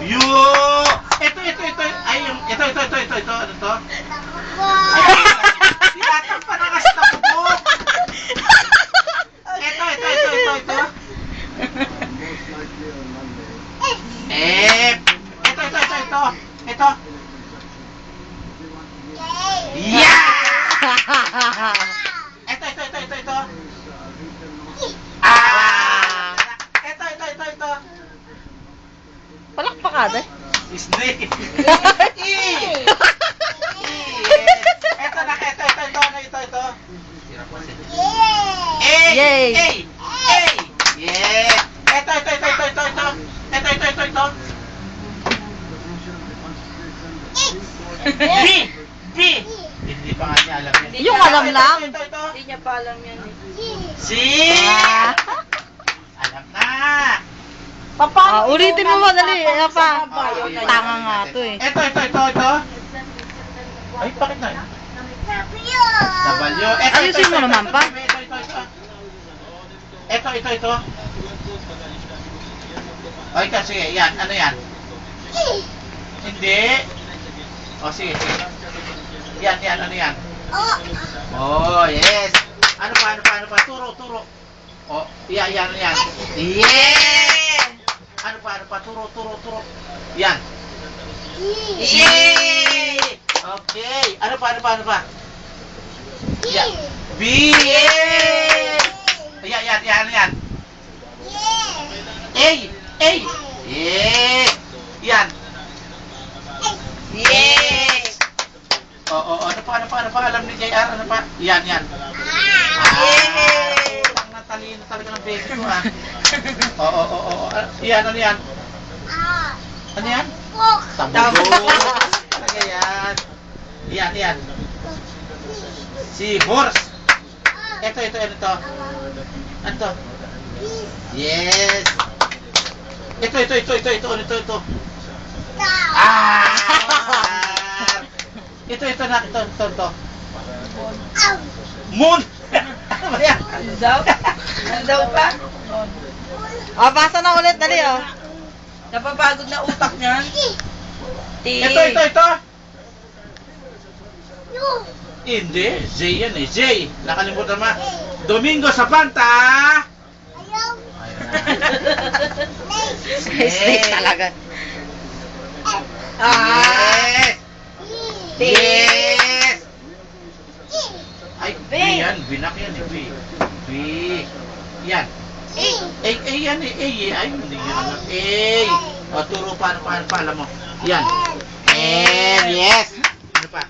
Yo! Ito. Ay, ito. Ano to? Ay, tinatang pa na sa bubok. Ito. Ito. Yeah! Ito. Ito. Palakpakada. Snake. Ito. Yay! Yeah! Ito. B! Hindi pa nga niya alam yan. Yung alam lang. Ito. Hindi niya pa alam yan eh. C! Alam na! Ulitin mo madali. Ano pa? Tanga nga to eh. Ito. Ay, bakit na? W. Ayusin mo naman pa. Ito. Ay, kasi yan. Ano yan? Hindi. O, sige. Yan. Ano yan? Oh, yes. Ano pa? Turo. Oh, yan. Yeah! Ano pa? Turo. Yan. Yay! Okay. Ano pa? Yan. B! Yan. A! Yeah! Yan. Yes! Ano pa? Alam ni JR, ano pa? Yan. Ang natalino talaga ng baby ko, ah. Yan, ano yan? Ano yan? Tabugo. Talaga yan. Yan. Si horse. Ito. Ano to? Yes. Ito. Ito. Ito. Moon. Ano ba yan? Ano daw pa? Basa na ulit. Dali Napapagod na utak niyan. Ito. Hindi. Z yan eh. Z. Nakalimutan mo. Domingo sa Panta. Snake talaga. Yes. Ay, B yan. Binak yan eh. B. Yan. A yan eh. Ay, hindi yan alam. A. O, turo paano alam mo. Yan. And, yes. Ano pa?